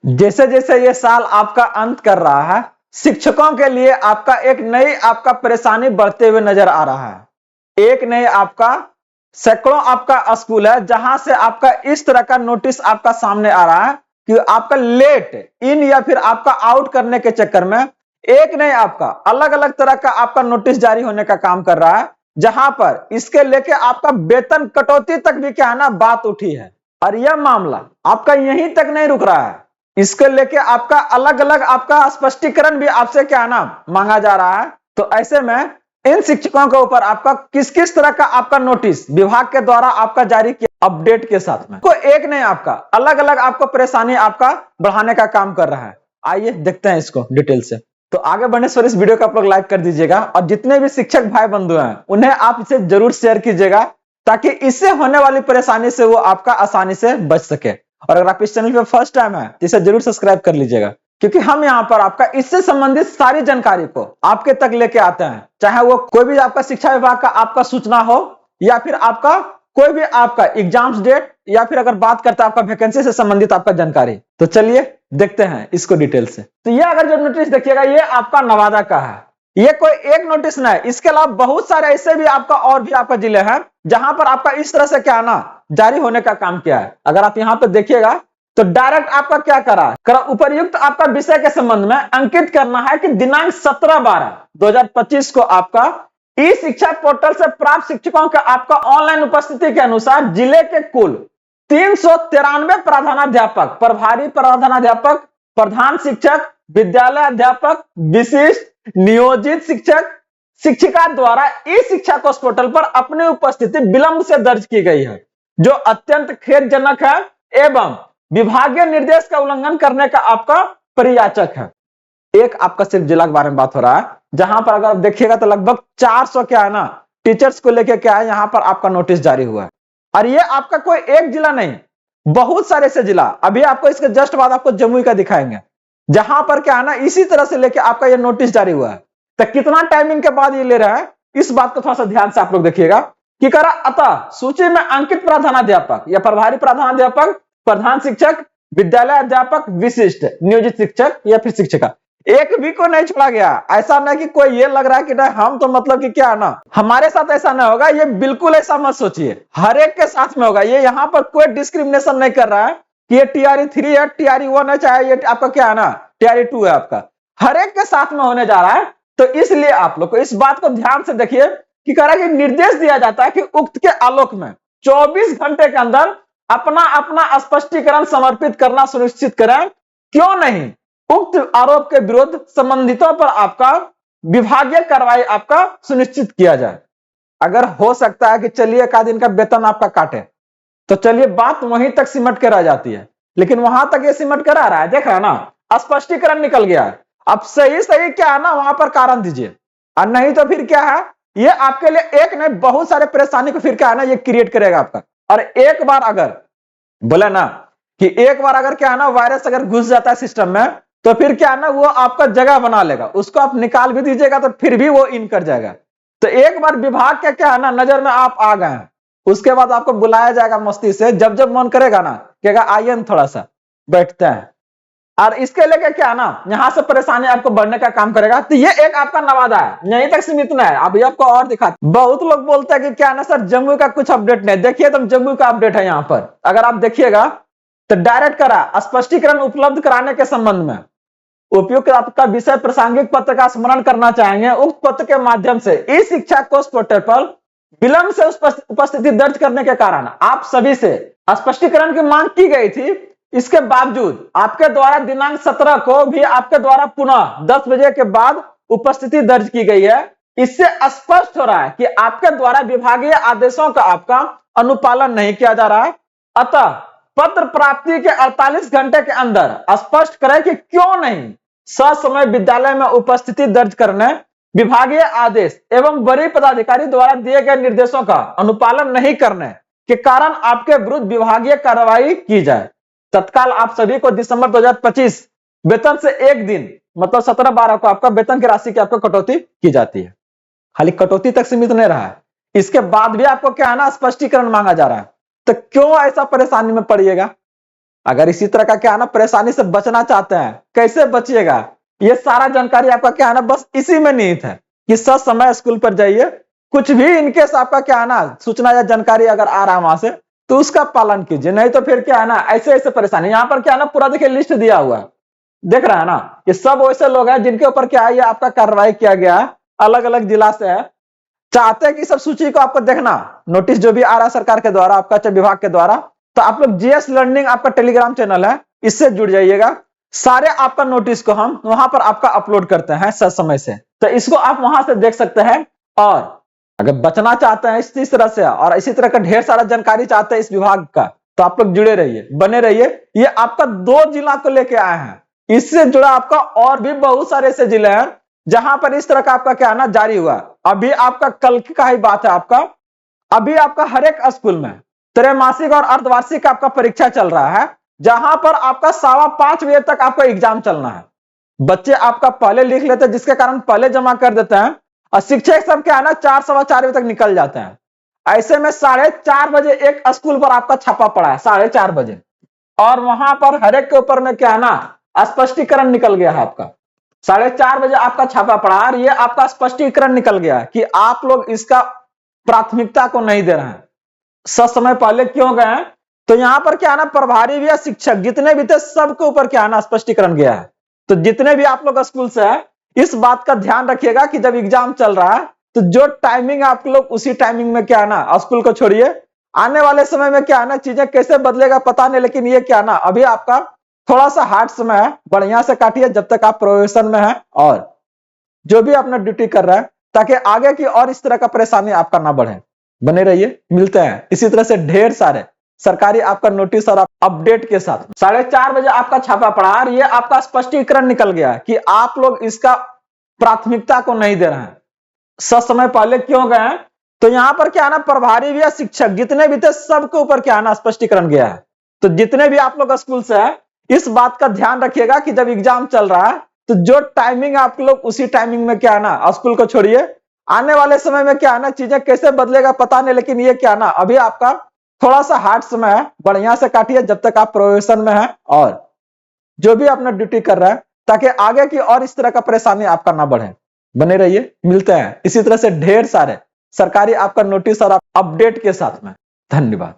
जैसे जैसे ये साल आपका अंत कर रहा है, शिक्षकों के लिए आपका एक नई आपका परेशानी बढ़ते हुए नजर आ रहा है। एक नई आपका सैकड़ों आपका स्कूल है जहां से आपका इस तरह का नोटिस आपका सामने आ रहा है कि आपका लेट इन या फिर आपका आउट करने के चक्कर में एक नई आपका अलग अलग तरह का आपका नोटिस जारी होने का काम कर रहा है, जहां पर इसके लेके आपका वेतन कटौती तक भी क्या है ना बात उठी है। और यह मामला आपका यहीं तक नहीं रुक रहा है, इसके लेके आपका अलग अलग आपका स्पष्टीकरण भी आपसे क्या है ना मांगा जा रहा है। तो ऐसे में इन शिक्षकों के ऊपर आपका किस किस तरह का आपका नोटिस विभाग के द्वारा आपका जारी किया अपडेट के साथ में, को एक नहीं आपका अलग अलग आपको परेशानी आपका बढ़ाने का काम कर रहा है। आइए देखते हैं इसको डिटेल से। तो आगे बढ़ने से इस वीडियो को आप लोग लाइक कर दीजिएगा और जितने भी शिक्षक भाई बंधु हैं उन्हें आप इसे जरूर शेयर कीजिएगा ताकि इससे होने वाली परेशानी से वो आपका आसानी से बच सके। और अगर आप इस चैनल पे फर्स्ट टाइम है तो इसे जरूर सब्सक्राइब कर लीजिएगा, क्योंकि हम यहाँ पर आपका इससे संबंधित सारी जानकारी को आपके तक लेके आते हैं, चाहे वो कोई भी आपका शिक्षा विभाग का आपका सूचना हो या फिर आपका कोई भी आपका एग्जाम्स डेट या फिर अगर बात करते हैं आपका वैकेंसी से संबंधित आपका जानकारी। तो चलिए देखते हैं इसको डिटेल से। तो ये अगर जो नोटिस देखिएगा ये आपका नवादा का है, ये कोई एक नोटिस नहीं, इसके अलावा बहुत सारे ऐसे भी आपका और भी आपका जिले हैं जहां पर आपका इस तरह से क्या ना जारी होने का काम किया है। अगर आप यहाँ पे देखिएगा तो डायरेक्ट आपका क्या करा उपर्युक्त आपका विषय के संबंध में अंकित करना है कि दिनांक 17/12/2025 को आपका ई शिक्षा पोर्टल से प्राप्त शिक्षकों का आपका ऑनलाइन उपस्थिति के अनुसार जिले के कुल 393 प्रधानाध्यापक, प्रभारी प्रधानाध्यापक, प्रधान शिक्षक, विद्यालय अध्यापक, विशिष्ट नियोजित शिक्षक, शिक्षिका द्वारा ई शिक्षा कोष पोर्टल पर अपनी उपस्थिति विलंब से दर्ज की गई है, जो अत्यंत खेदजनक है एवं विभागीय निर्देश का उल्लंघन करने का आपका परियाचक है। एक आपका सिर्फ जिला के बारे में बात हो रहा है जहां पर अगर आप देखिएगा तो लगभग 400 क्या है ना टीचर्स को लेके क्या है यहाँ पर आपका नोटिस जारी हुआ है। और ये आपका कोई एक जिला नहीं, बहुत सारे से जिला, अभी आपको इसके जस्ट बाद आपको जमुई का दिखाएंगे जहां पर क्या है ना इसी तरह से लेके आपका ये नोटिस जारी हुआ है। तो कितना टाइमिंग के बाद ये ले रहा है इस बात को थोड़ा सा ध्यान से आप लोग देखिएगा कि करा अतः सूची में अंकित प्रधानाध्यापक या प्रभारी प्रधानाध्यापक, प्रधान शिक्षक, विद्यालय अध्यापक, विशिष्ट नियोजित शिक्षक या फिर शिक्षिका एक भी को नहीं छोड़ा गया। ऐसा नहीं कि कोई ये लग रहा है कि नहीं हम तो मतलब कि क्या ना हमारे साथ ऐसा नहीं होगा, ये बिल्कुल ऐसा मत सोचिए, हर एक के साथ में होगा। ये यहाँ पर कोई डिस्क्रिमिनेशन नहीं कर रहा है कि ये TRE3 है, TRE1 है, चाहे ये आपका क्या है ना TRE2 है, आपका हर एक के साथ में होने जा रहा है। तो इसलिए आप लोग को इस बात को ध्यान से देखिए कि कह रहा है कि निर्देश दिया जाता है कि उक्त के आलोक में 24 घंटे के अंदर अपना अपना स्पष्टीकरण समर्पित करना सुनिश्चित करें। क्यों नहीं उक्त आरोप के विरुद्ध संबंधितों पर आपका विभागीय कार्रवाई आपका सुनिश्चित किया जाए। अगर हो सकता है कि चलिए एक आध दिन का वेतन आपका काटे तो चलिए बात वहीं तक सिमट के रह जाती है, लेकिन वहां तक ये सिमट कर आ रहा है, देख रहा है ना स्पष्टीकरण निकल गया है। अब सही सही क्या है ना वहां पर कारण दीजिए, और नहीं तो फिर क्या है ये आपके लिए एक नहीं बहुत सारे परेशानी को फिर क्या है ना ये क्रिएट करेगा आपका। और एक बार अगर बोले ना कि एक बार अगर क्या है ना वायरस अगर घुस जाता है सिस्टम में तो फिर क्या है ना वो आपका जगह बना लेगा, उसको आप निकाल भी दीजिएगा तो फिर भी वो इन कर जाएगा। तो एक बार विभाग के क्या है ना नजर में आप आ गए हैं, उसके बाद आपको बुलाया जाएगा मस्ती से, जब जब मन करेगा ना कहेगा आइए हम थोड़ा सा बैठते हैं, और इसके लेके क्या ना यहाँ से परेशानी आपको बढ़ने का काम करेगा। तो ये एक आपका नवादा है, यहीं तक सीमित नहीं है। अभी आपको और दिखा, बहुत लोग बोलते हैं कि क्या ना सर जम्मू का कुछ अपडेट नहीं, देखिए तो जम्मू का अपडेट है। यहाँ पर अगर आप देखिएगा तो डायरेक्ट करा स्पष्टीकरण उपलब्ध कराने के संबंध में उपयुक्त आपका विषय प्रासंगिक पत्र का स्मरण करना चाहेंगे। उक्त पत्र के माध्यम से ई शिक्षा कोष पोर्टल पर विलंब से उपस्थिति दर्ज करने के कारण आप सभी से स्पष्टीकरण की मांग की गई थी। इसके बावजूद आपके द्वारा दिनांक 17 को भी आपके द्वारा पुनः 10 बजे के बाद उपस्थिति दर्ज की गई है। इससे स्पष्ट हो रहा है कि आपके द्वारा विभागीय आदेशों का आपका अनुपालन नहीं किया जा रहा है। अतः पत्र प्राप्ति के 48 घंटे के अंदर स्पष्ट करें कि क्यों नहीं ससमय विद्यालय में उपस्थिति दर्ज करने, विभागीय आदेश एवं वरीय पदाधिकारी द्वारा दिए गए निर्देशों का अनुपालन नहीं करने के कारण आपके विरुद्ध विभागीय कार्रवाई की जाए। तत्काल आप सभी को दिसंबर 2025 वेतन से एक दिन मतलब 17/12 को आपका वेतन की राशि की आपको कटौती की जाती है। खाली कटौती तक सीमित नहीं रहा है, इसके बाद भी आपको क्या है ना स्पष्टीकरण मांगा जा रहा है। तो क्यों ऐसा परेशानी में पड़िएगा। अगर इसी तरह का क्या है ना परेशानी से बचना चाहते हैं, कैसे बचिएगा, ये सारा जानकारी आपका क्या है ना बस इसी में निहित है कि सच समय स्कूल पर जाइए। कुछ भी इनकेस आपका क्या है ना सूचना या जानकारी अगर आ रहा है वहां से तो उसका पालन कीजिए, नहीं तो फिर क्या है ना ऐसे ऐसे परेशानी। यहाँ पर क्या है ना पूरा देखिए लिस्ट दिया हुआ है, देख रहा है ना, ये सब वैसे लोग हैं जिनके ऊपर क्या है ये आपका कार्रवाई किया गया है, अलग अलग जिला से है। चाहते हैं कि सब सूची को आपको देखना, नोटिस जो भी आ रहा है सरकार के द्वारा, आपका विभाग के द्वारा, तो आप लोग जीएस लर्निंग आपका टेलीग्राम चैनल है, इससे जुड़ जाइएगा। सारे आपका नोटिस को हम वहां पर आपका अपलोड करते हैं सच समय से, तो इसको आप वहां से देख सकते हैं। और अगर बचना चाहते हैं इस तरह से और इसी तरह का ढेर सारा जानकारी चाहते हैं इस विभाग का, तो आप लोग जुड़े रहिए, बने रहिए। ये आपका 2 जिला को लेके आए हैं, इससे जुड़ा आपका और भी बहुत सारे ऐसे जिले हैं जहां पर इस तरह का आपका क्या है ना जारी हुआ। अभी आपका कल का ही बात है, आपका अभी आपका हर एक स्कूल में त्रैमासिक और अर्धवार्षिक आपका परीक्षा चल रहा है, जहां पर आपका 5:15 बजे तक आपका एग्जाम चलना है। बच्चे आपका पहले लिख लेते हैं, जिसके कारण पहले जमा कर देते हैं, और शिक्षक सब क्या है ना 4 सवा 4 बजे तक निकल जाते हैं। ऐसे में 4:30 बजे एक स्कूल पर आपका छापा पड़ा है, 4:30 बजे, और वहां पर हर एक के ऊपर में क्या है ना स्पष्टीकरण निकल गया है आपका। 4:30 बजे आपका छापा पड़ा और ये आपका स्पष्टीकरण निकल गया कि आप लोग इसका प्राथमिकता को नहीं दे रहे हैं। सच समय पहले क्यों गए हैं, तो यहां पर क्या है ना प्रभारी भी या शिक्षक जितने भी थे सबके ऊपर क्या है ना स्पष्टीकरण गया है। तो जितने भी आप लोग स्कूल से है इस बात का ध्यान रखिएगा कि जब एग्जाम चल रहा है तो जो टाइमिंग आप लोग उसी टाइमिंग में क्या है ना स्कूल को छोड़िए। आने वाले समय में क्या है ना चीजें कैसे बदलेगा पता नहीं, लेकिन ये क्या ना अभी आपका थोड़ा सा हार्ड समय है, बढ़िया से काटिए जब तक आप प्रोफेशन में है और जो भी अपना ड्यूटी कर रहा है, ताकि आगे की और इस तरह का परेशानी आपका ना बढ़े। बने रहिए, मिलते हैं इसी तरह से ढेर सारे सरकारी आपका नोटिस और अपडेट के साथ। 4:30 बजे आपका छापा पड़ा और ये आपका स्पष्टीकरण निकल गया कि आप लोग इसका प्राथमिकता को नहीं दे रहे हैं। सच समय पहले क्यों गए हैं, तो यहां पर क्या है ना प्रभारी भी या शिक्षक जितने भी थे सबके ऊपर क्या है ना स्पष्टीकरण गया है। तो जितने भी आप लोग स्कूल से है इस बात का ध्यान रखिएगा कि जब एग्जाम चल रहा है तो जो टाइमिंग आप लोग उसी टाइमिंग में क्या है ना स्कूल को छोड़िए। आने वाले समय में क्या है ना चीजें कैसे बदलेगा पता नहीं, लेकिन ये क्या ना अभी आपका थोड़ा सा हार्ड समय है, बढ़िया से काटिए जब तक आप प्रोफेशन में है और जो भी अपना ड्यूटी कर रहा है, ताकि आगे की और इस तरह का परेशानी आपका ना बढ़े। बने रहिए, मिलते हैं इसी तरह से ढेर सारे सरकारी आपका नोटिस और अपडेट के साथ में। धन्यवाद।